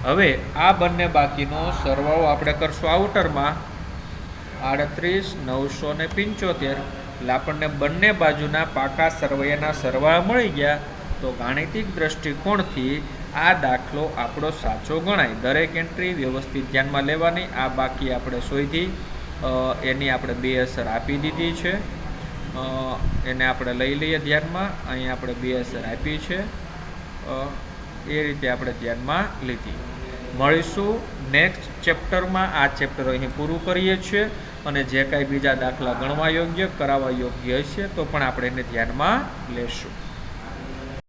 હવે આ બંને બાકીનો સરવાળો આપણે કરશું આઉટરમાં 38,975. એટલે આપણને બંને બાજુના પાકા સરવૈયાના સરવાળા મળી ગયા. તો ગાણિતિક દ્રષ્ટિકોણથી આ દાખલો આપણો સાચો ગણાય. દરેક એન્ટ્રી વ્યવસ્થિત ધ્યાનમાં લેવાની. આ બાકી આપણે શોધી, એની આપણે 2 અસર આપી દીધી છે, એને આપણે લઈ લઈએ ધ્યાનમાં. અહીં આપણે 2 અસર આપી છે, એ રીતે આપણે ધ્યાનમાં લીધી. મળીશું નેક્સ્ટ ચેપ્ટરમાં. આ ચેપ્ટર અહીં પૂરું કરીએ છીએ, અને જે કાંઈ બીજા દાખલા ગણવા યોગ્ય, કરાવવા યોગ્ય હશે તો પણ આપણે એને ધ્યાનમાં લેશું.